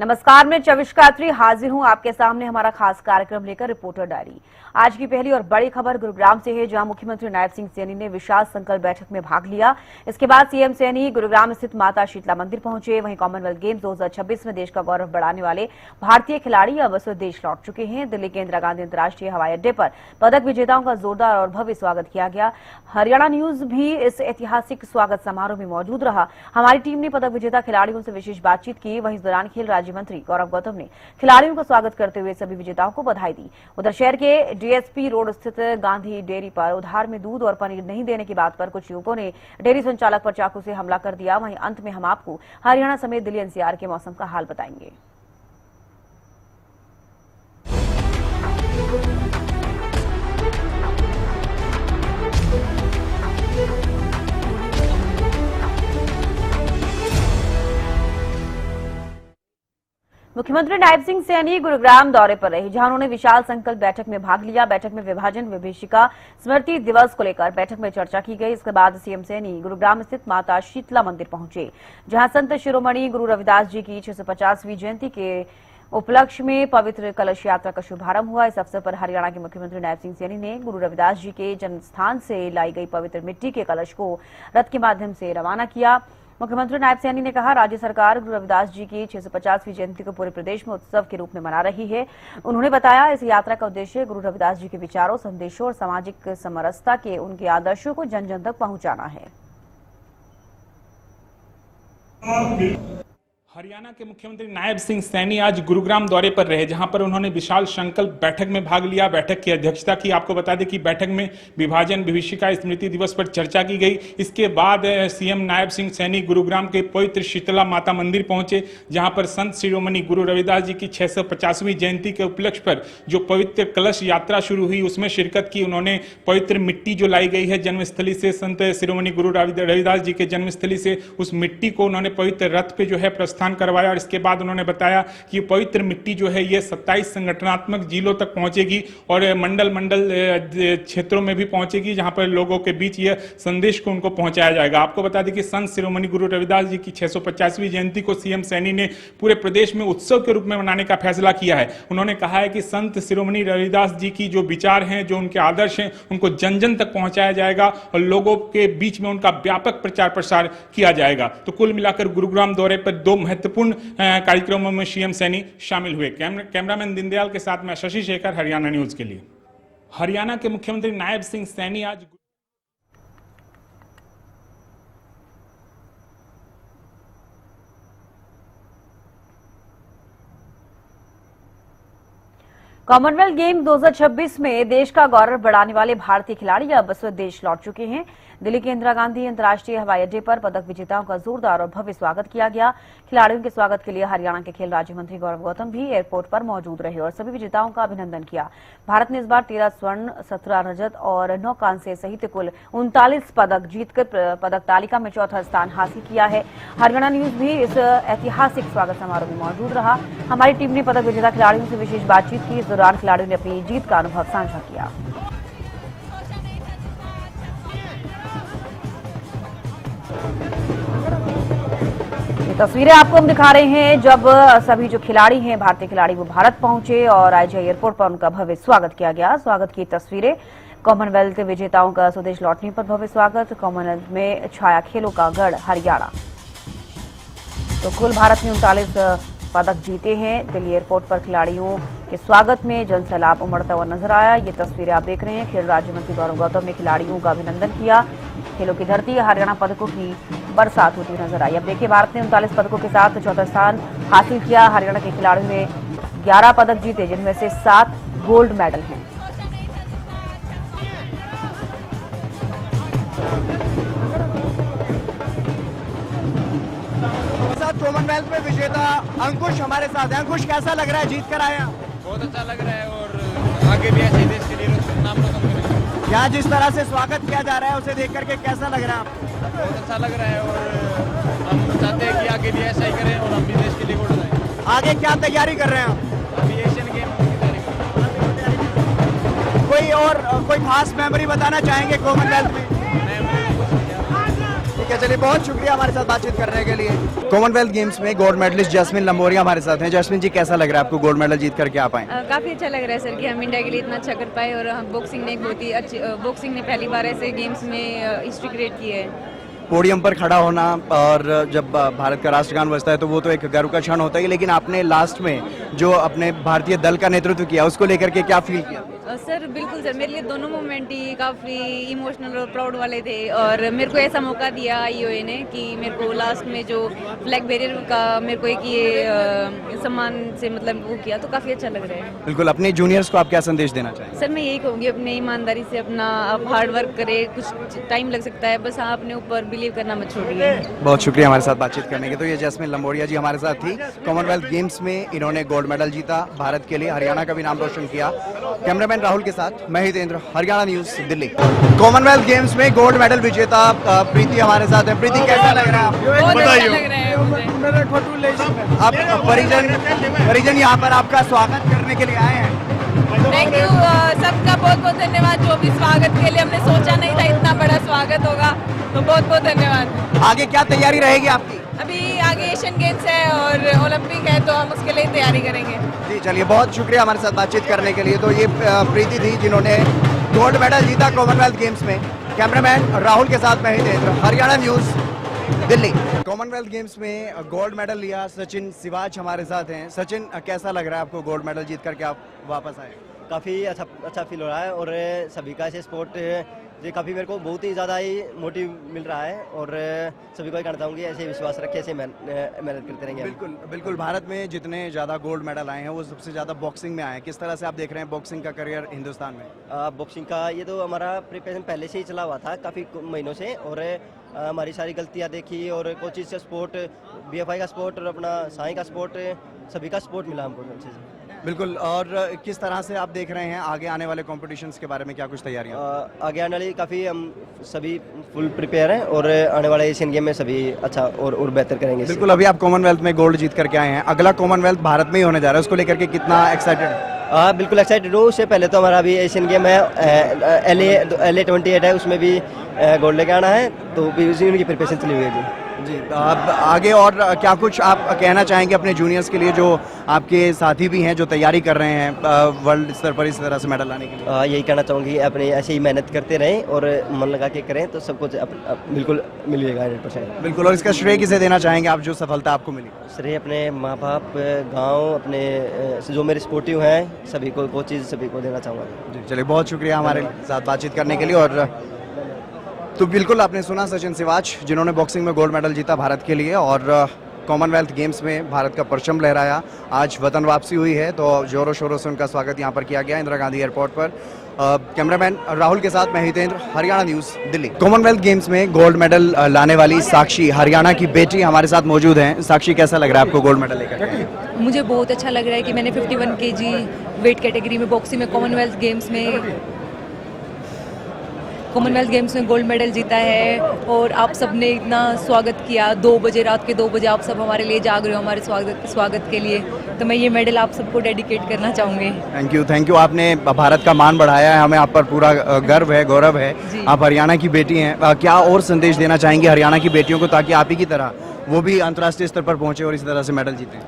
नमस्कार, मैं चविष्कात्री हाजिर हूं आपके सामने हमारा खास कार्यक्रम लेकर रिपोर्टर डायरी। आज की पहली और बड़ी खबर गुरुग्राम से है, जहां मुख्यमंत्री नायब सिंह सैनी ने विशाल संकल्प बैठक में भाग लिया। इसके बाद सीएम सैनी गुरुग्राम स्थित माता शीतला मंदिर पहुंचे। वहीं कॉमनवेल्थ गेम्स 2026 में देश का गौरव बढ़ाने वाले भारतीय खिलाड़ी अब स्वदेश लौट चुके हैं। दिल्ली के इंदिरा गांधी अंतर्राष्ट्रीय हवाई अड्डे पर पदक विजेताओं का जोरदार और भव्य स्वागत किया गया। हरियाणा न्यूज भी इस ऐतिहासिक स्वागत समारोह में मौजूद रहा। हमारी टीम ने पदक विजेता खिलाड़ियों से विशेष बातचीत की। वहीं इस दौरान खेल राज्य मंत्री गौरव गौतम ने खिलाड़ियों का स्वागत करते हुए सभी विजेताओं को बधाई दी। उधर शहर के डीएसपी रोड स्थित गांधी डेयरी पर उधार में दूध और पनीर नहीं देने की बात पर कुछ युवकों ने डेयरी संचालक पर चाकू से हमला कर दिया। वहीं अंत में हम आपको हरियाणा समेत दिल्ली एनसीआर के मौसम का हाल बताएंगे। मुख्यमंत्री नायब सिंह सैनी गुरुग्राम दौरे पर रहे, जहां उन्होंने विशाल संकल्प बैठक में भाग लिया। बैठक में विभाजन विभीषिका स्मृति दिवस को लेकर बैठक में चर्चा की गई। इसके बाद सीएम सैनी गुरुग्राम स्थित माता शीतला मंदिर पहुंचे, जहां संत शिरोमणि गुरु रविदास जी की 650वीं जयंती के उपलक्ष्य में पवित्र कलश यात्रा का शुभारंभ हुआ। इस अवसर पर हरियाणा के मुख्यमंत्री नायब सिंह सैनी ने गुरु रविदास जी के जन्म स्थान से लाई गई पवित्र मिट्टी के कलश को रथ के माध्यम से रवाना किया। मुख्यमंत्री नायब सैनी ने कहा, राज्य सरकार गुरु रविदास जी की 650वीं जयंती को पूरे प्रदेश में उत्सव के रूप में मना रही है। उन्होंने बताया, इस यात्रा का उद्देश्य गुरु रविदास जी के विचारों, संदेशों और सामाजिक समरसता के उनके आदर्शों को जन जन तक पहुंचाना है। हरियाणा के मुख्यमंत्री नायब सिंह सैनी आज गुरुग्राम दौरे पर रहे, जहां पर उन्होंने विशाल संकल्प बैठक में भाग लिया। बैठक की अध्यक्षता की। आपको बता दें कि बैठक में विभाजन विभीषिका स्मृति दिवस पर चर्चा की गई। इसके बाद सीएम नायब सिंह सैनी गुरुग्राम के पवित्र शीतला माता मंदिर पहुंचे, जहां पर संत शिरोमणि गुरु रविदास जी की 650वीं जयंती के उपलक्ष्य पर जो पवित्र कलश यात्रा शुरू हुई, उसमें शिरकत की। उन्होंने पवित्र मिट्टी जो लाई गई है जन्मस्थली से, संत शिरोमणि गुरु रविदास जी के जन्मस्थली से, उस मिट्टी को उन्होंने पवित्र रथ पे जो है प्रस्थान करवाया। और इसके बाद उन्होंने बताया कि पवित्र मिट्टी जो है ये 27 संगठनात्मक जिलों तक पहुंचेगी और मंडल क्षेत्रों में भी पहुंचेगी, जहां पर लोगों के बीच ये संदेश को उनको पहुंचाया जाएगा। आपको बता दें कि संत शिरोमणि गुरु रविदास जी की 650वीं जयंती को सीएम सैनी ने पूरे प्रदेश में उत्सव के रूप में मनाने का फैसला किया है। उन्होंने कहा है कि संत शिरोमणि रविदास जी की जो विचार हैं, जो उनके आदर्श हैं, उनको जन जन तक पहुंचाया जाएगा और लोगों के बीच में उनका व्यापक प्रचार प्रसार किया जाएगा। तो कुल मिलाकर गुरुग्राम दौरे पर दो महत्वपूर्ण कार्यक्रमों में सीएम सैनी शामिल हुए। कैमरामैन दीनदयाल के साथ मैं शशि शेखर, हरियाणा न्यूज के लिए। हरियाणा के मुख्यमंत्री नायब सिंह सैनी आज कॉमनवेल्थ गेम 2026 में देश का गौरव बढ़ाने वाले भारतीय खिलाड़ी अब स्वदेश लौट चुके हैं। दिल्ली के इंदिरा गांधी अंतर्राष्ट्रीय हवाई अड्डे पर पदक विजेताओं का जोरदार और भव्य स्वागत किया गया। खिलाड़ियों के स्वागत के लिए हरियाणा के खेल राज्य मंत्री गौरव गौतम भी एयरपोर्ट पर मौजूद रहे और सभी विजेताओं का अभिनंदन किया। भारत ने इस बार 13 स्वर्ण, 17 रजत और 9 कांस्य सहित कुल 39 पदक जीतकर पदक तालिका में चौथा स्थान हासिल किया है। हरियाणा न्यूज भी इस ऐतिहासिक स्वागत समारोह में मौजूद रहा। हमारी टीम ने पदक विजेता खिलाड़ियों से विशेष बातचीत की। इस दौरान खिलाड़ियों ने अपनी जीत का अनुभव साझा किया। ये तस्वीरें आपको हम दिखा रहे हैं जब सभी जो खिलाड़ी हैं, भारतीय खिलाड़ी, वो भारत पहुंचे और आईजीआई एयरपोर्ट पर उनका भव्य स्वागत किया गया। स्वागत की तस्वीरें। कॉमनवेल्थ विजेताओं का स्वदेश लौटने पर भव्य स्वागत। कॉमनवेल्थ में छाया खेलों का गढ़ हरियाणा। तो कुल भारत ने 39 पदक जीते हैं। दिल्ली एयरपोर्ट पर खिलाड़ियों के स्वागत में जनसैलाब उमड़ता हुआ नजर आया। ये तस्वीरें आप देख रहे हैं। खेल राज्य मंत्री गौरव गौतम ने खिलाड़ियों का अभिनंदन किया। खेलों की धरती हरियाणा पदकों की बरसात होती नजर आई। अब देखिए, भारत ने 39 पदकों के साथ चौथा स्थान हासिल किया। हरियाणा के खिलाड़ियों ने 11 पदक जीते, जिनमें से 7 गोल्ड मेडल हैं। कॉमनवेल्थ में विजेता अंकुश हमारे साथ है। अंकुश, कैसा लग रहा है जीत कर आया? बहुत अच्छा लग रहा है और आगे भी ऐसे देश के लिए नाम रोशन करेंगे। यहाँ जिस तरह से स्वागत किया जा रहा है उसे देख करके कैसा लग रहा है आपको? बहुत अच्छा लग रहा है और हम चाहते हैं कि आगे भी ऐसा ही करें और हम भी देश के लिए गोल्ड लाएं। आगे क्या तैयारी कर रहे हैं आप? अभी एशियन गेम की तैयारी कर रहे हैं। कोई खास मेमोरी बताना चाहेंगे कॉमनवेल्थ में? ठीक है, चलिए बहुत शुक्रिया हमारे साथ बातचीत करने के लिए। कॉमनवेल्थ गेम्स में गोल्ड मेडलिस्ट जैस्मिन लंबोरिया हमारे साथ हैं। जैस्मिन जी, कैसा लग रहा है आपको गोल्ड मेडल जीत करके आप आए? काफ़ी अच्छा लग रहा है सर कि हम इंडिया के लिए इतना अच्छा कर पाए और हम बॉक्सिंग ने एक बहुत ही अच्छी बॉक्सिंग ने पहली बार ऐसे गेम्स में हिस्ट्री क्रिएट की है। पोडियम पर खड़ा होना और जब भारत का राष्ट्रगान बजता है तो वो तो एक गर्व का क्षण होता है, लेकिन आपने लास्ट में जो अपने भारतीय दल का नेतृत्व किया उसको लेकर के क्या फील किया? सर बिल्कुल सर, मेरे लिए दोनों मोमेंट ही काफ़ी इमोशनल और प्राउड वाले थे और मेरे को ऐसा मौका दिया आईओए ने कि मेरे को लास्ट में जो फ्लैग बैरियर का मेरे को एक ये सम्मान से मतलब वो किया, तो काफ़ी अच्छा लग रहा है। बिल्कुल, अपने जूनियर्स को आप क्या संदेश देना चाहेंगे? सर मैं यही कहूँगी, अपने ईमानदारी से अपना आप हार्ड वर्क करें, कुछ टाइम लग सकता है, बस आप अपने ऊपर बिलीव करना मत छोड़िए। बहुत शुक्रिया हमारे साथ बातचीत करने के। तो ये जैस्मिन लंबोरिया जी हमारे साथ थी। कॉमनवेल्थ गेम्स में इन्होंने गोल्ड मेडल जीता भारत के लिए, हरियाणा का भी नाम रोशन किया। कैमरामैन राहुल के साथ मैं Hitendra, Haryana news Delhi. Commonwealth games में गोल्ड मेडल विजेता प्रीति हमारे साथ है। प्रीति, कैसा लग रहा है आपको? बहुत अच्छा लग रहा है मुझे। आप परिजन यहाँ पर आपका स्वागत करने के लिए आए हैं। थैंक यू, सबका बहुत बहुत धन्यवाद। जो भी स्वागत के लिए हमने सोचा नहीं था इतना बड़ा स्वागत होगा, तो बहुत बहुत धन्यवाद। आगे क्या तैयारी रहेगी आपकी? अभी आगे एशियन गेम्स है और ओलंपिक है, तो हम उसके लिए तैयारी करेंगे। जी चलिए, बहुत शुक्रिया हमारे साथ बातचीत करने के लिए। तो ये प्रीति थी जिन्होंने गोल्ड मेडल जीता कॉमनवेल्थ गेम्स में। कैमरामैन राहुल के साथ मैं Hitendra, Haryana news Delhi. Commonwealth games में गोल्ड मेडल लिया सचिन सिवाच हमारे साथ हैं। सचिन, कैसा लग रहा है आपको गोल्ड मेडल जीत करके आप वापस आए? काफ़ी अच्छा फील हो रहा है और सभी का ऐसे स्पोर्ट ये काफ़ी मेरे को बहुत ही ज़्यादा ही मोटिव मिल रहा है और सभी को ही कहना चाहूँगी ऐसे विश्वास रखें, ऐसे मेहनत करते रहेंगे। बिल्कुल बिल्कुल, भारत में जितने ज़्यादा गोल्ड मेडल आए हैं वो सबसे ज़्यादा बॉक्सिंग में आए हैं। किस तरह से आप देख रहे हैं बॉक्सिंग का करियर हिंदुस्तान में? बॉक्सिंग का ये तो हमारा प्रिपरेशन पहले से ही चला हुआ था काफ़ी महीनों से और हमारी सारी गलतियाँ देखी और कोचिज का सपोर्ट, BFI का सपोर्ट और अपना साई का सपोर्ट, सभी का सपोर्ट मिला हमको अच्छे से। बिल्कुल, और किस तरह से आप देख रहे हैं आगे आने वाले कॉम्पिटिशन्स के बारे में, क्या कुछ तैयारियां? आगे आने वाली काफ़ी हम सभी फुल प्रिपेयर हैं और आने वाले एशियन गेम में सभी अच्छा और बेहतर करेंगे। बिल्कुल, अभी आप कॉमनवेल्थ में गोल्ड जीत करके आए हैं, अगला कॉमनवेल्थ भारत में ही होने जा रहा है, उसको लेकर के कितना एक्साइटेड है? हाँ बिल्कुल एक्साइटेड हूँ। उससे पहले तो हमारा अभी एशियन गेम है LA 28 है, उसमें भी गोल्ड लेके आना है, तो भी उनकी प्रिपरेशन चली हुई है जी। तो आप आगे और क्या कुछ आप कहना चाहेंगे अपने जूनियर्स के लिए जो आपके साथी भी हैं जो तैयारी कर रहे हैं वर्ल्ड स्तर पर इस तरह से मेडल लाने के लिए? यही कहना चाहूँगी, अपने ऐसे ही मेहनत करते रहें और मन लगा के करें तो सब कुछ बिल्कुल मिल जाएगा 100%। बिल्कुल, और इसका श्रेय किसे देना चाहेंगे आप जो सफलता आपको मिली? श्रेय अपने माँ बाप, गाँव, अपने जो मेरे सपोर्टिव हैं सभी को, कोचेज सभी को देना चाहूँगा। जी चलिए, बहुत शुक्रिया हमारे साथ बातचीत करने के लिए। और तो बिल्कुल आपने सुना सचिन सिवाच जिन्होंने बॉक्सिंग में गोल्ड मेडल जीता भारत के लिए और कॉमनवेल्थ गेम्स में भारत का परचम लहराया। आज वतन वापसी हुई है तो जोरों शोरों से उनका स्वागत यहाँ पर किया गया इंदिरा गांधी एयरपोर्ट पर। कैमरामैन राहुल के साथ मैं Hitendra, Haryana news Delhi. Commonwealth games में गोल्ड मेडल लाने वाली साक्षी, हरियाणा की बेटी, हमारे साथ मौजूद हैं। साक्षी, कैसा लग रहा है आपको गोल्ड मेडल लेकर? मुझे बहुत अच्छा लग रहा है कि मैंने 51 kg वेट कैटेगरी में बॉक्सिंग में कॉमनवेल्थ गेम्स में गोल्ड मेडल जीता है और आप सबने इतना स्वागत किया। 2 बजे, रात के 2 बजे आप सब हमारे लिए जाग रहे हो हमारे स्वागत के लिए, तो मैं ये मेडल आप सबको डेडिकेट करना चाहूँगी। थैंक यू, आपने भारत का मान बढ़ाया है, हमें आप पर पूरा गर्व है, गौरव है। आप हरियाणा की बेटी हैं, क्या और संदेश देना चाहेंगी हरियाणा की बेटियों को ताकि आप ही की तरह वो भी अंतर्राष्ट्रीय स्तर पर पहुँचे और इस तरह से मेडल जीतें?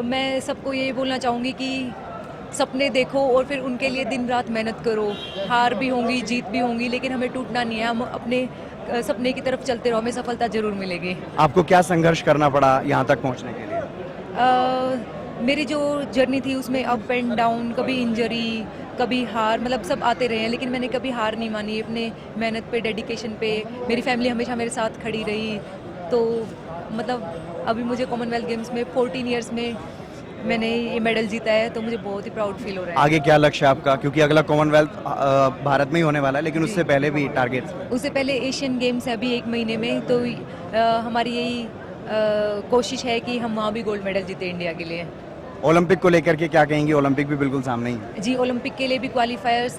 मैं सबको ये बोलना चाहूँगी कि सपने देखो और फिर उनके लिए दिन रात मेहनत करो। हार भी होंगी, जीत भी होंगी, लेकिन हमें टूटना नहीं है। हम अपने सपने की तरफ चलते रहो, हमें सफलता जरूर मिलेगी। आपको क्या संघर्ष करना पड़ा यहाँ तक पहुँचने के लिए? मेरी जो जर्नी थी उसमें अप एंड डाउन, कभी इंजरी, कभी हार, मतलब सब आते रहे हैं, लेकिन मैंने कभी हार नहीं मानी। अपने मेहनत पे, डेडिकेशन पे मेरी फैमिली हमेशा मेरे साथ खड़ी रही। तो मतलब अभी मुझे कॉमनवेल्थ गेम्स में 14 ईयर्स में मैंने ये मेडल जीता है, तो मुझे बहुत ही प्राउड फील हो रहा है। आगे क्या लक्ष्य है आपका, क्योंकि अगला कॉमनवेल्थ भारत में ही होने वाला है, लेकिन उससे पहले भी टारगेट? उससे पहले एशियन गेम्स है अभी 1 महीने में, तो हमारी यही कोशिश है कि हम वहाँ भी गोल्ड मेडल जीते इंडिया के लिए। ओलंपिक को लेकर के क्या कहेंगी? ओलंपिक भी बिल्कुल सामने ही है। जी, ओलंपिक के लिए भी क्वालिफायर्स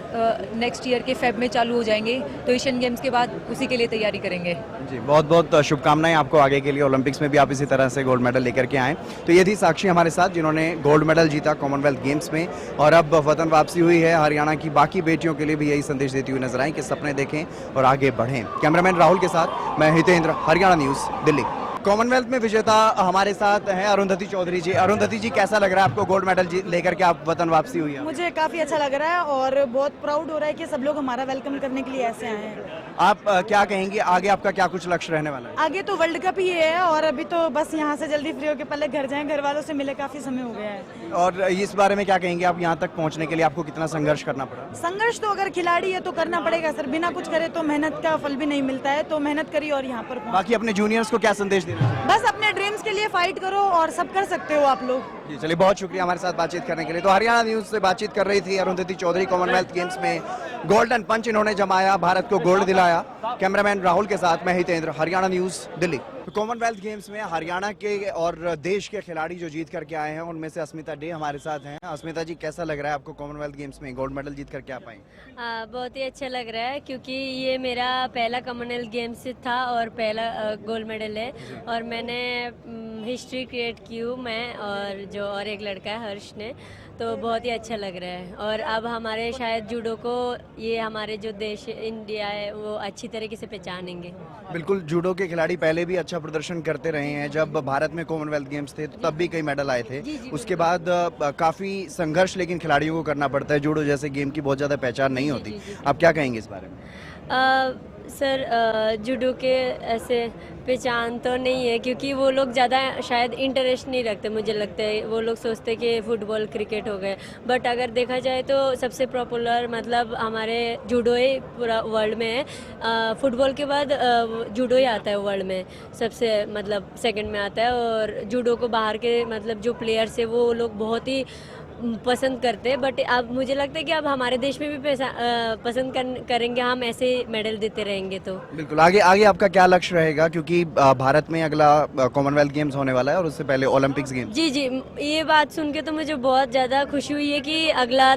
नेक्स्ट ईयर के फेब में चालू हो जाएंगे, तो एशियन गेम्स के बाद उसी के लिए तैयारी करेंगे। जी, बहुत बहुत शुभकामनाएं आपको आगे के लिए। ओलंपिक्स में भी आप इसी तरह से गोल्ड मेडल लेकर के आए। तो ये थी साक्षी हमारे साथ, जिन्होंने गोल्ड मेडल जीता कॉमनवेल्थ गेम्स में और अब वतन वापसी हुई है। हरियाणा की बाकी बेटियों के लिए भी यही संदेश देती हुई नजर आई कि सपने देखें और आगे बढ़ें। कैमरामैन राहुल के साथ मैं हितेंद्र, हरियाणा न्यूज, दिल्ली। कॉमनवेल्थ में विजेता हमारे साथ हैं अरुंधति चौधरी जी। अरुंधति जी, कैसा लग रहा है आपको गोल्ड मेडल लेकर के आप वतन वापसी हुई है? मुझे काफ़ी अच्छा लग रहा है और बहुत प्राउड हो रहा है कि सब लोग हमारा वेलकम करने के लिए ऐसे आए हैं। आप क्या कहेंगे, आगे आपका क्या कुछ लक्ष्य रहने वाला है? आगे तो वर्ल्ड कप ही है और अभी तो बस यहाँ से जल्दी फ्री होकर पहले घर जाएं, घर वालों से मिले, काफ़ी समय हो गया है। और इस बारे में क्या कहेंगे आप, यहाँ तक पहुँचने के लिए आपको कितना संघर्ष करना पड़ा? संघर्ष तो अगर खिलाड़ी है तो करना पड़ेगा सर, बिना कुछ करे तो मेहनत का फल भी नहीं मिलता है, तो मेहनत करिए और यहाँ पर पहुंचे। बाकी अपने जूनियर्स को क्या संदेश देना है? बस अपने ड्रीम्स के लिए फाइट करो और सब कर सकते हो आप लोग। जी, चलिए, बहुत शुक्रिया हमारे साथ बातचीत करने के लिए। तो हरियाणा न्यूज से बातचीत कर रही थी अरुंधति चौधरी। कॉमनवेल्थ गेम्स में गोल्डन पंच इन्होंने जमाया, भारत को गोल्ड दिलाया। कैमरामैन राहुल के साथ मैं हितेंद्र, हरियाणा न्यूज, दिल्ली। तो कॉमनवेल्थ गेम्स में हरियाणा के और देश के खिलाड़ी जो जीत करके आए हैं, उनमें से अस्मिता डे हमारे साथ हैं। अस्मिता जी, कैसा लग रहा है आपको कॉमनवेल्थ गेम्स में गोल्ड मेडल जीत करके आप आई? बहुत ही अच्छा लग रहा है क्योंकि ये मेरा पहला कॉमनवेल्थ गेम्स था और पहला गोल्ड मेडल है और मैंने हिस्ट्री क्रिएट की हूँ मैं और एक लड़का है हर्ष ने, तो बहुत ही अच्छा लग रहा है। और अब हमारे शायद जूडो को ये हमारे जो देश इंडिया है वो अच्छी तरीके से पहचानेंगे। बिल्कुल, जूडो के खिलाड़ी पहले भी अच्छा प्रदर्शन करते रहे हैं। जब भारत में कॉमनवेल्थ गेम्स थे तो तब भी कई मेडल आए थे। उसके बाद काफी संघर्ष लेकिन खिलाड़ियों को करना पड़ता है। जूडो जैसे गेम की बहुत ज्यादा पहचान नहीं होती। आप क्या कहेंगे इस बारे में? सर, जूडो के ऐसे पहचान तो नहीं है क्योंकि वो लोग ज़्यादा शायद इंटरेस्ट नहीं रखते, मुझे लगता है। वो लोग सोचते कि फुटबॉल क्रिकेट हो गए, बट अगर देखा जाए तो सबसे पॉपुलर मतलब हमारे जूडो ही पूरा वर्ल्ड में है। फुटबॉल के बाद जूडो ही आता है वर्ल्ड में, सबसे मतलब सेकंड में आता है। और जूडो को बाहर के मतलब जो प्लेयर्स है वो लोग बहुत ही पसंद करते हैं, बट अब मुझे लगता है कि अब हमारे देश में भी पसंद करेंगे हम, ऐसे मेडल देते रहेंगे। तो बिल्कुल, आगे आपका क्या लक्ष्य रहेगा, क्योंकि भारत में अगला कॉमनवेल्थ गेम्स होने वाला है और उससे पहले ओलंपिक्स गेम्स? जी, ये बात सुन के तो मुझे बहुत ज़्यादा खुशी हुई है कि अगला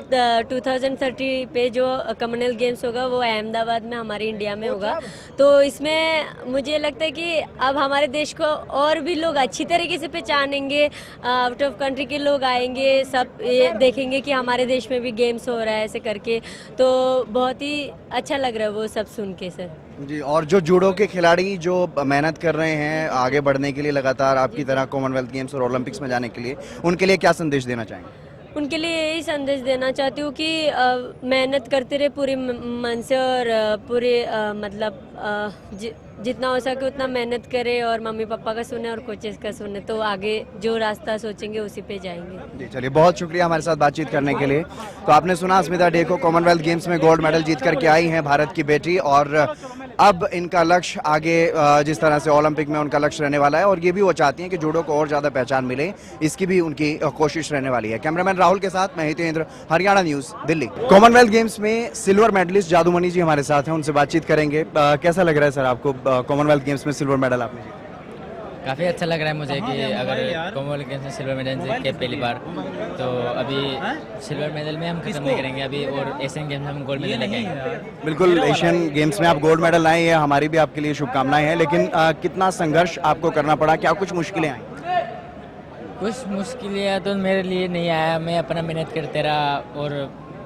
2030 पे जो कॉमनवेल्थ गेम्स होगा वो अहमदाबाद में हमारे इंडिया में होगा। तो इसमें मुझे लगता है कि अब हमारे देश को और भी लोग अच्छी तरीके से पहचानेंगे, आउट ऑफ कंट्री के लोग आएंगे, सब ये देखेंगे कि हमारे देश में भी गेम्स हो रहा है ऐसे करके। तो बहुत ही अच्छा लग रहा है वो सब सुन के सर। जी, और जो जूडो के खिलाड़ी जो मेहनत कर रहे हैं आगे बढ़ने के लिए लगातार आपकी तरह कॉमनवेल्थ गेम्स और ओलंपिक्स में जाने के लिए, उनके लिए क्या संदेश देना चाहेंगे? उनके लिए यही संदेश देना चाहती हूँ कि मेहनत करते रहे पूरी मन से और पूरे मतलब जितना हो सके उतना मेहनत करे और मम्मी पापा का सुने और कोचेस का सुने, तो आगे जो रास्ता सोचेंगे उसी पे जाएंगे। जी, चलिए, बहुत शुक्रिया हमारे साथ बातचीत करने के लिए। तो आपने सुना अस्मिता डे को, कॉमनवेल्थ गेम्स में गोल्ड मेडल जीत करके आई हैं भारत की बेटी, और अब इनका लक्ष्य आगे जिस तरह से ओलंपिक में उनका लक्ष्य रहने वाला है, और ये भी वो चाहती हैं कि जूडो को और ज़्यादा पहचान मिले, इसकी भी उनकी कोशिश रहने वाली है। कैमरामैन राहुल के साथ मैं Hitendra, Haryana news, Delhi. Commonwealth games में सिल्वर मेडलिस्ट जादूमणि जी हमारे साथ हैं, उनसे बातचीत करेंगे। कैसा लग रहा है सर आपको कॉमनवेल्थ गेम्स में सिल्वर मेडल आपने जीता? काफ़ी अच्छा लग रहा है मुझे कि अगर कॉमनवेल्थ गेम्स में सिल्वर मेडल जीत के पहली बार, तो अभी सिल्वर मेडल में हम खत्म नहीं करेंगे अभी, और एशियन गेम्स में हम गोल्ड मेडल लेके आएंगे। बिल्कुल, एशियन गेम्स में आप गोल्ड मेडल लाए, ये हमारी भी आपके लिए शुभकामनाएं हैं। लेकिन कितना संघर्ष आपको करना पड़ा, क्या कुछ मुश्किलें आई? कुछ मुश्किलें तो मेरे लिए नहीं आया, मैं अपना मेहनत करते रहा और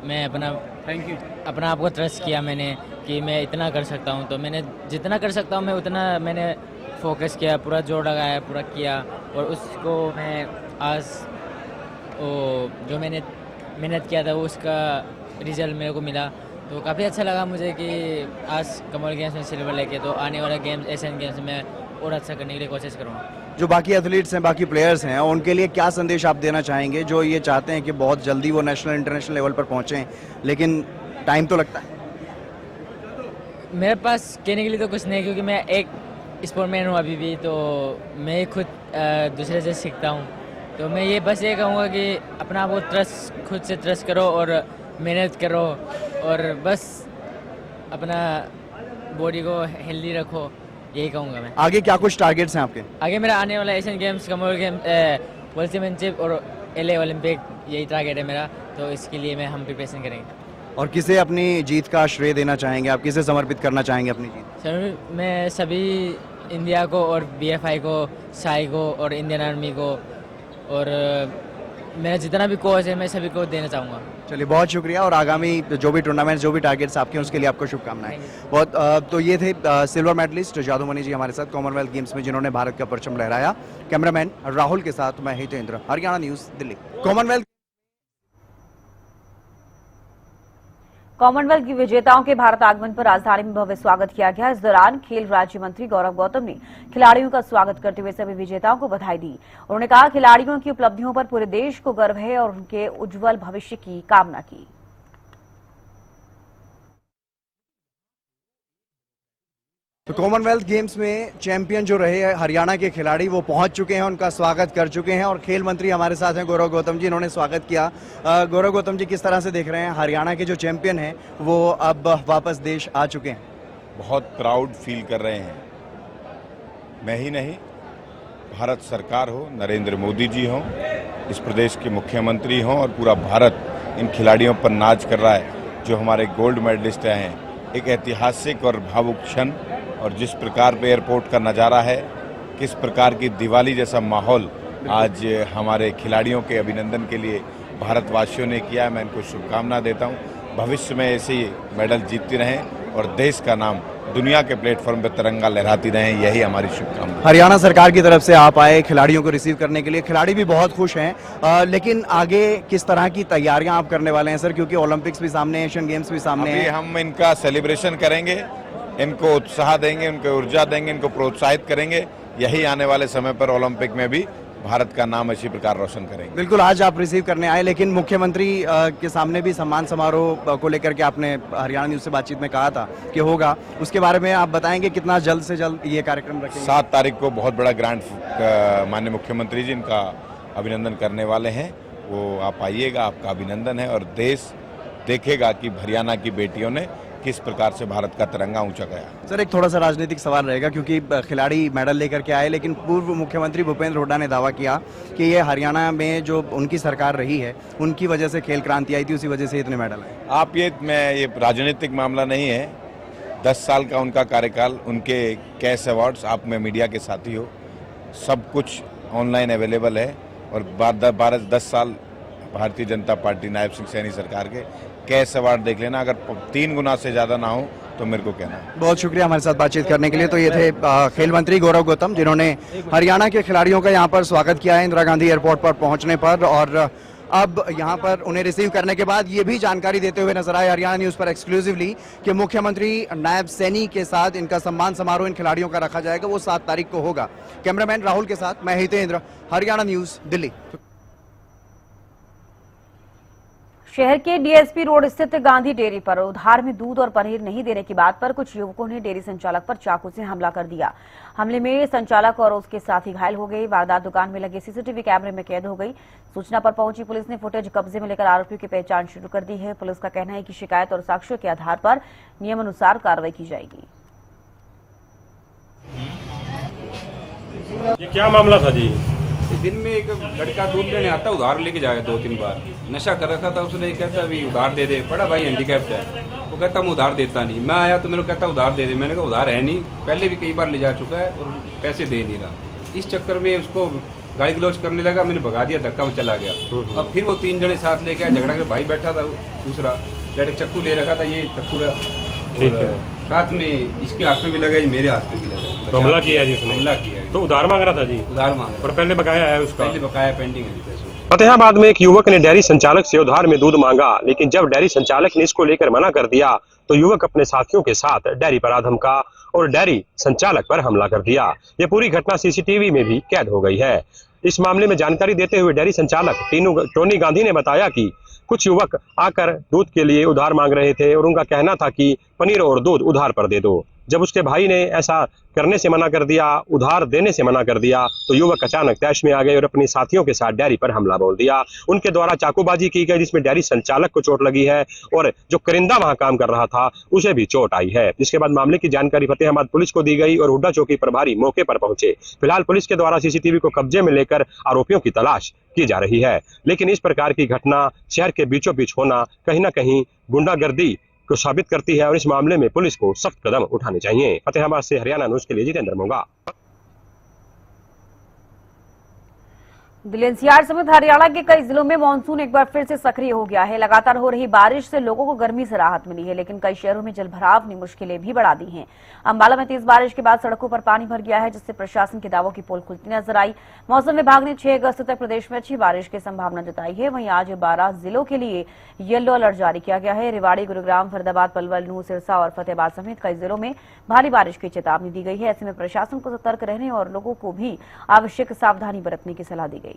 मैं अपना आप को ट्रस्ट किया मैंने कि मैं इतना कर सकता हूँ। तो मैंने जितना कर सकता हूँ मैं उतना मैंने फोकस किया, पूरा जोर लगाया, पूरा किया, और उसको मैं आज जो मैंने मेहनत किया था वो उसका रिजल्ट मेरे को मिला। तो काफ़ी अच्छा लगा मुझे कि आज कॉमनवेल्थ गेम्स में सिल्वर लेके, तो आने वाले गेम्स एशियन गेम्स में और अच्छा करने के लिए कोशिश करूँगा। जो बाकी एथलीट्स हैं, बाकी प्लेयर्स हैं, उनके लिए क्या संदेश आप देना चाहेंगे, जो ये चाहते हैं कि बहुत जल्दी वो नेशनल इंटरनेशनल लेवल पर पहुँचें, लेकिन टाइम तो लगता है? मेरे पास कहने के लिए तो कुछ नहीं, क्योंकि मैं एक स्पोर्टमैन हूँ अभी भी, तो मैं खुद दूसरे से सीखता हूँ। तो मैं ये बस ये कहूँगा कि अपना आप को खुद से ट्रस्ट करो और मेहनत करो, और बस अपना बॉडी को हेल्दी रखो, यही कहूँगा मैं। आगे क्या कुछ टारगेट्स हैं आपके? आगे मेरा आने वाला Asian games, Commonwealth games, world championship और LA ओलंपिक यही टारगेट है मेरा, तो इसके लिए हम प्रिपरेशन करेंगे। और किसे अपनी जीत का श्रेय देना चाहेंगे, आप किसे समर्पित करना चाहेंगे अपनी जीत? सर मैं सभी इंडिया को और BFI को, साई को और इंडियन आर्मी को और मेरा जितना भी कोच है मैं सभी को देना चाहूँगा। चलिए बहुत शुक्रिया, और आगामी जो भी टूर्नामेंट, जो भी टारगेट्स आपके हैं उसके लिए आपको शुभकामनाएं। बहुत तो ये थे सिल्वर मेडलिस्ट जादूमणि जी हमारे साथ कॉमनवेल्थ गेम्स में, जिन्होंने भारत का परचम लहराया। कैमरामैन राहुल के साथ मैं हितेंद्र, हरियाणा न्यूज़, दिल्ली। कॉमनवेल्थ की विजेताओं के भारत आगमन पर राजधानी में भव्य स्वागत किया गया। इस दौरान खेल राज्य मंत्री गौरव गौतम ने खिलाड़ियों का स्वागत करते हुए सभी विजेताओं को बधाई दी। उन्होंने कहा खिलाड़ियों की उपलब्धियों पर पूरे देश को गर्व है और उनके उज्जवल भविष्य की कामना की। तो कॉमनवेल्थ गेम्स में चैंपियन जो रहे हरियाणा के खिलाड़ी वो पहुंच चुके हैं, उनका स्वागत कर चुके हैं, और खेल मंत्री हमारे साथ हैं गौरव गौतम जी, इन्होंने स्वागत किया। गौरव गौतम जी, किस तरह से देख रहे हैं हरियाणा के जो चैंपियन हैं वो अब वापस देश आ चुके हैं? बहुत प्राउड फील कर रहे हैं। मैं ही नहीं, भारत सरकार हो, नरेंद्र मोदी जी हों, इस प्रदेश के मुख्यमंत्री हों, और पूरा भारत इन खिलाड़ियों पर नाज कर रहा है जो हमारे गोल्ड मेडलिस्ट हैं। एक ऐतिहासिक और भावुक क्षण, और जिस प्रकार पे एयरपोर्ट का नज़ारा है, किस प्रकार की दिवाली जैसा माहौल आज हमारे खिलाड़ियों के अभिनंदन के लिए भारतवासियों ने किया है। मैं इनको शुभकामना देता हूं। भविष्य में ऐसे ही मेडल जीतती रहें और देश का नाम दुनिया के प्लेटफॉर्म पर तिरंगा लहराती रहें, यही हमारी शुभकामना। हरियाणा सरकार की तरफ से आप आए खिलाड़ियों को रिसीव करने के लिए, खिलाड़ी भी बहुत खुश हैं, लेकिन आगे किस तरह की तैयारियां आप करने वाले हैं सर, क्योंकि ओलंपिक्स भी सामने, एशियन गेम्स भी सामने हैं। हम इनका सेलिब्रेशन करेंगे, इनको उत्साह देंगे, उनको ऊर्जा देंगे, इनको प्रोत्साहित करेंगे। यही आने वाले समय पर ओलंपिक में भी भारत का नाम इसी प्रकार रोशन करेंगे। बिल्कुल, आज आप रिसीव करने आए, लेकिन मुख्यमंत्री के सामने भी सम्मान समारोह को लेकर के आपने हरियाणा न्यूज़ से बातचीत में कहा था कि होगा, उसके बारे में आप बताएंगे कितना जल्द से जल्द ये कार्यक्रम रखेंगे? 7 तारीख को बहुत बड़ा ग्रांड माननीय मुख्यमंत्री जी इनका अभिनंदन करने वाले हैं। वो आप आइएगा, आपका अभिनंदन है, और देश देखेगा कि हरियाणा की बेटियों ने किस प्रकार से भारत का तिरंगा ऊंचा गया। सर एक थोड़ा सा राजनीतिक सवाल रहेगा, क्योंकि खिलाड़ी मेडल लेकर के आए, लेकिन पूर्व मुख्यमंत्री भूपेंद्र हुड्डा ने दावा किया कि ये हरियाणा में जो उनकी सरकार रही है उनकी वजह से खेल क्रांति आई थी, उसी वजह से इतने मेडल आए। ये राजनीतिक मामला नहीं है। 10 साल का उनका कार्यकाल, उनके कैश अवार्ड्स, आप में मीडिया के साथी हो, सब कुछ ऑनलाइन अवेलेबल है, और 10 साल भारतीय जनता पार्टी नायब सिंह सैनी सरकार के कैश अवार्ड देख लेना, अगर 3 गुना से ज़्यादा ना हो तो मेरे को कहना। बहुत शुक्रिया हमारे साथ बातचीत करने के लिए। तो ये थे खेल मंत्री गौरव गौतम, जिन्होंने हरियाणा के खिलाड़ियों का यहाँ पर स्वागत किया है इंदिरा गांधी एयरपोर्ट पर पहुँचने पर, और अब यहाँ पर उन्हें रिसीव करने के बाद ये भी जानकारी देते हुए नजर आए हरियाणा न्यूज़ पर एक्सक्लूसिवली कि मुख्यमंत्री नायब सैनी के साथ इनका सम्मान समारोह इन खिलाड़ियों का रखा जाएगा, वो 7 तारीख को होगा। कैमरामैन राहुल के साथ मैं हितेंद्र, हरियाणा न्यूज़, दिल्ली। शहर के डीएसपी रोड स्थित गांधी डेयरी पर उधार में दूध और पनीर नहीं देने की बात पर कुछ युवकों ने डेयरी संचालक पर चाकू से हमला कर दिया। हमले में संचालक और उसके साथी घायल हो गए। वारदात दुकान में लगे सीसीटीवी कैमरे में कैद हो गई। सूचना पर पहुंची पुलिस ने फुटेज कब्जे में लेकर आरोपियों की पहचान शुरू कर दी है। पुलिस का कहना है कि शिकायत और साक्ष्यों के आधार पर नियमानुसार कार्रवाई की जाएगी। ये क्या मामला था जी? दिन में एक लड़का दूध लेने आता, उधार लेके जाएगा 2-3 बार, नशा कर रखा था उसने, कहता अभी उधार दे दे, बड़ा भाई हैंडीकैप्ड है, वो कहता मैं उधार देता नहीं। मैं आया तो मेरे को कहता उधार दे दे, मैंने कहा उधार है नहीं, पहले भी कई बार ले जा चुका है और पैसे दे नहीं रहा। इस चक्कर में उसको गाली गलौज करने लगा, मैंने भगा दिया, धक्का में चला गया। अब फिर वो 3 जने साथ लेके आए, झगड़ा के भाई बैठा था, दूसरा लड़का चक्कू ले रखा था, ये चक्कू साथ में इसके हाथ में भी लगा, मेरे हाथ में भी लगा। हमला किया जिसने? हमला किया। तो उधार मांग रहा था जी? उधार मांग, और पहले बकाया है उसका? पहले बकाया पेंडिंग है पैसे। फतेहाबाद में एक युवक ने डेयरी संचालक से उधार में दूध मांगा, लेकिन जब डेयरी संचालक ने इसको लेकर मना कर दिया तो युवक अपने साथियों के साथ डेयरी पर आ धमका और डेयरी संचालक पर हमला कर दिया। ये पूरी घटना सीसीटीवी में भी कैद हो गई है। इस मामले में जानकारी देते हुए डेयरी संचालक टोनी गांधी ने बताया कि कुछ युवक आकर दूध के लिए उधार मांग रहे थे और उनका कहना था कि पनीर और दूध उधार पर दे दो। जब उसके भाई ने ऐसा करने से मना कर दिया, उधार देने से मना कर दिया, तो युवक अचानक तैश में आ गए और अपने साथियों के साथ डेयरी पर हमला बोल दिया। उनके द्वारा चाकूबाजी की गई, जिसमें डेयरी संचालक को चोट लगी है और जो करिंदा वहां काम कर रहा था उसे भी चोट आई है। जिसके बाद मामले की जानकारी फतेहाबाद पुलिस को दी गई और हुड्डा चौकी प्रभारी मौके पर पहुंचे। फिलहाल पुलिस के द्वारा सीसीटीवी को कब्जे में लेकर आरोपियों की तलाश की जा रही है। लेकिन इस प्रकार की घटना शहर के बीचों बीच होना कहीं ना कहीं गुंडागर्दी को साबित करती है और इस मामले में पुलिस को सख्त कदम उठाने चाहिए। फतेहाबाद से हरियाणा न्यूज के लिए जितेंद्र मोंगा। दिल्ली एनसीआर समेत हरियाणा के कई जिलों में मानसून एक बार फिर से सक्रिय हो गया है। लगातार हो रही बारिश से लोगों को गर्मी से राहत मिली है, लेकिन कई शहरों में जलभराव ने मुश्किलें भी बढ़ा दी हैं। अंबाला में तेज बारिश के बाद सड़कों पर पानी भर गया है, जिससे प्रशासन के दावों की पोल खुलती नजर आई। मौसम विभाग ने 6 अगस्त तक प्रदेश में अच्छी बारिश की संभावना जताई है। वहीं आज 12 जिलों के लिए येलो अलर्ट जारी किया गया है। रेवाड़ी, गुरुग्राम, फरीदाबाद, पलवल, नूंह, सिरसा और फतेहाबाद समेत कई जिलों में भारी बारिश की चेतावनी दी गई है। ऐसे में प्रशासन को सतर्क रहने और लोगों को भी आवश्यक सावधानी बरतने की सलाह दी गई।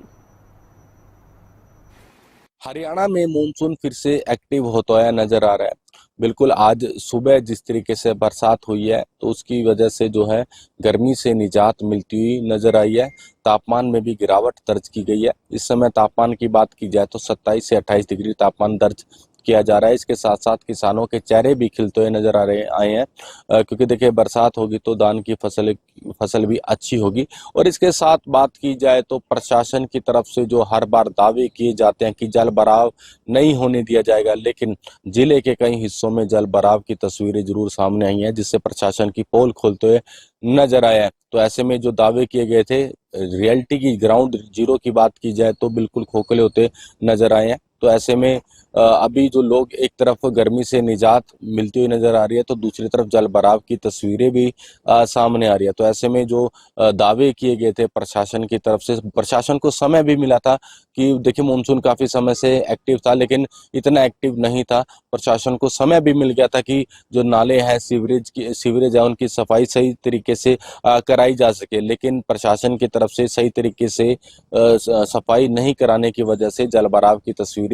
हरियाणा में मानसून फिर से एक्टिव होता हुआ नजर आ रहा है। बिल्कुल आज सुबह जिस तरीके से बरसात हुई है तो उसकी वजह से जो है गर्मी से निजात मिलती हुई नजर आई है। तापमान में भी गिरावट दर्ज की गई है। इस समय तापमान की बात की जाए तो 27 से 28 डिग्री तापमान दर्ज किया जा रहा है। इसके साथ साथ किसानों के चेहरे भी खिलते हुए नजर आए हैं क्योंकि देखिए बरसात होगी तो धान की फसल भी अच्छी होगी। और इसके साथ बात की जाए तो प्रशासन की तरफ से जो हर बार दावे किए जाते हैं कि जल भराव नहीं होने दिया जाएगा, लेकिन जिले के कई हिस्सों में जल भराव की तस्वीरें जरूर सामने आई हैं, जिससे प्रशासन की पोल खोलते हुए नजर आया है। तो ऐसे में जो दावे किए गए थे रियलिटी की ग्राउंड जीरो की बात की जाए तो बिल्कुल खोखले होते नजर आए हैं। तो ऐसे में अभी जो लोग एक तरफ गर्मी से निजात मिलती हुई नजर आ रही है तो दूसरी तरफ जल भराव की तस्वीरें भी सामने आ रही है। तो ऐसे में जो दावे किए गए थे प्रशासन की तरफ से, प्रशासन को समय भी मिला था कि देखिए मानसून काफी समय से एक्टिव था लेकिन इतना एक्टिव नहीं था। प्रशासन को समय भी मिल गया था कि जो नाले हैं सीवरेज है उनकी सफाई सही तरीके से कराई जा सके, लेकिन प्रशासन की तरफ से सही तरीके से सफाई नहीं कराने की वजह से जल भराव की तस्वीरें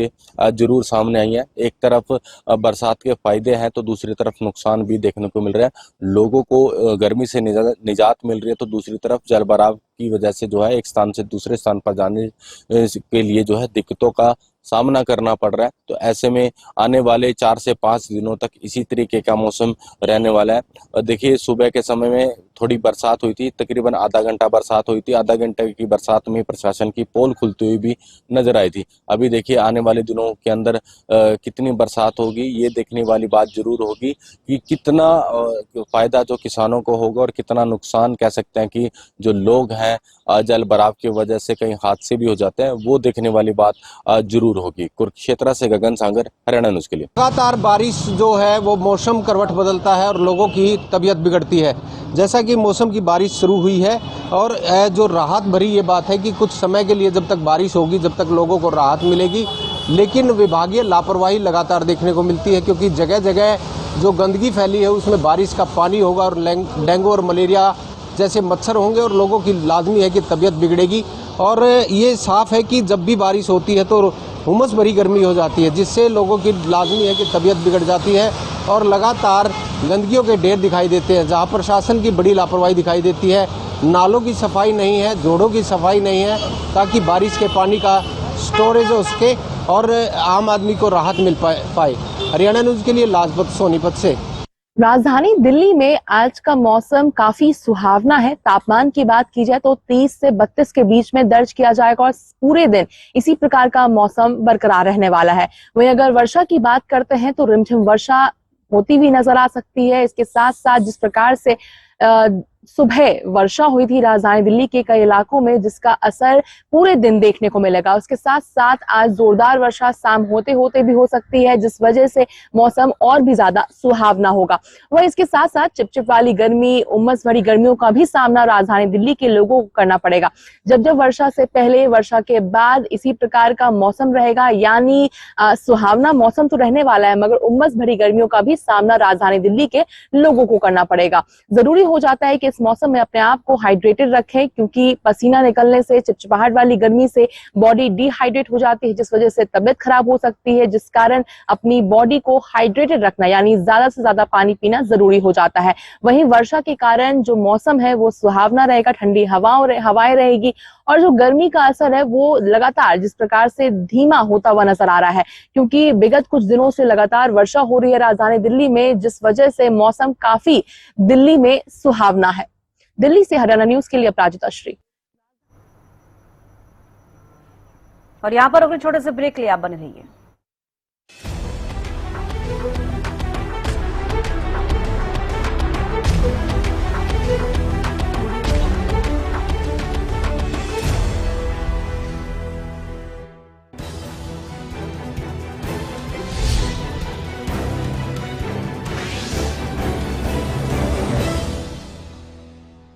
जरूर सामने आई है। एक तरफ बरसात के फायदे हैं तो दूसरी तरफ नुकसान भी देखने को मिल रहा है। लोगों को गर्मी से निजात मिल रही है तो दूसरी तरफ जल भराव की वजह से जो है एक स्थान से दूसरे स्थान पर जाने के लिए जो है दिक्कतों का सामना करना पड़ रहा है। तो ऐसे में आने वाले 4 से 5 दिनों तक इसी तरीके का मौसम रहने वाला है। देखिए सुबह के समय में थोड़ी बरसात हुई थी, तकरीबन आधा घंटा बरसात हुई थी। आधा घंटे की बरसात में प्रशासन की पोल खुलती हुई भी नजर आई थी। अभी देखिए आने वाले दिनों के अंदर कितनी बरसात होगी ये देखने वाली बात जरूर होगी कि कितना फायदा जो किसानों को होगा और कितना नुकसान कह सकते हैं कि जो लोग हैं जल भराव की वजह से कहीं हादसे भी हो जाते हैं, वो देखने वाली बात जरूर होगी। कुरुक्षेत्र से गगन सागर, हरियाणा न्यूज के लिए। लगातार बारिश जो है वो मौसम करवट बदलता है और लोगों की तबीयत बिगड़ती है। जैसा कि मौसम की बारिश शुरू हुई है और जो राहत भरी ये बात है कि कुछ समय के लिए जब तक बारिश होगी जब तक लोगों को राहत मिलेगी, लेकिन विभागीय लापरवाही लगातार देखने को मिलती है क्योंकि जगह जगह जो गंदगी फैली है उसमें बारिश का पानी होगा और डेंगू और मलेरिया जैसे मच्छर होंगे और लोगों की लाजमी है कि तबीयत बिगड़ेगी। और ये साफ है कि जब भी बारिश होती है तो उमस भरी गर्मी हो जाती है, जिससे लोगों की लाजमी है कि तबीयत बिगड़ जाती है और लगातार गंदगियों के ढेर दिखाई देते हैं। जहां प्रशासन की बड़ी लापरवाही दिखाई देती है, नालों की सफाई नहीं है, जोड़ों की सफाई नहीं है ताकि बारिश के पानी का स्टोरेज हो सके और आम आदमी को राहत मिल पाए। हरियाणा न्यूज के लिए लाजपत सोनीपत से। राजधानी दिल्ली में आज का मौसम काफी सुहावना है। तापमान की बात की जाए तो 30 से 32 के बीच में दर्ज किया जाएगा और पूरे दिन इसी प्रकार का मौसम बरकरार रहने वाला है। वहीं अगर वर्षा की बात करते हैं तो रिमझिम वर्षा होती हुई नजर आ सकती है। इसके साथ साथ जिस प्रकार से सुबह वर्षा हुई थी राजधानी दिल्ली के कई इलाकों में, जिसका असर पूरे दिन देखने को मिलेगा। उसके साथ साथ आज जोरदार वर्षा शाम होते होते भी हो सकती है, जिस वजह से मौसम और भी ज्यादा सुहावना होगा। वह इसके साथ साथ चिपचिप वाली गर्मी, उमस भरी गर्मियों का भी सामना राजधानी दिल्ली के लोगों को करना पड़ेगा। जब वर्षा से पहले, वर्षा के बाद इसी प्रकार का मौसम रहेगा, यानी सुहावना मौसम तो रहने वाला है मगर उमस भरी गर्मियों का भी सामना राजधानी दिल्ली के लोगों को करना पड़ेगा। जरूरी हो जाता है कि इस मौसम में अपने आप को हाइड्रेटेड रखें, क्योंकि पसीना निकलने से, चिपचिपाहट वाली गर्मी से बॉडी डिहाइड्रेट हो जाती है, जिस वजह से तबीयत खराब हो सकती है, जिस कारण अपनी बॉडी को हाइड्रेटेड रखना यानी ज्यादा से ज्यादा पानी पीना जरूरी हो जाता है। वहीं वर्षा के कारण जो मौसम है वो सुहावना रहेगा, ठंडी हवाएं रहेगी और जो गर्मी का असर है वो लगातार जिस प्रकार से धीमा होता हुआ नजर आ रहा है, क्योंकि विगत कुछ दिनों से लगातार वर्षा हो रही है राजधानी दिल्ली में, जिस वजह से मौसम काफी दिल्ली में सुहावना है। दिल्ली से हरियाणा न्यूज के लिए अपराजिता श्री। और यहाँ पर अगले छोटे से ब्रेक लिए आप बने रहिए।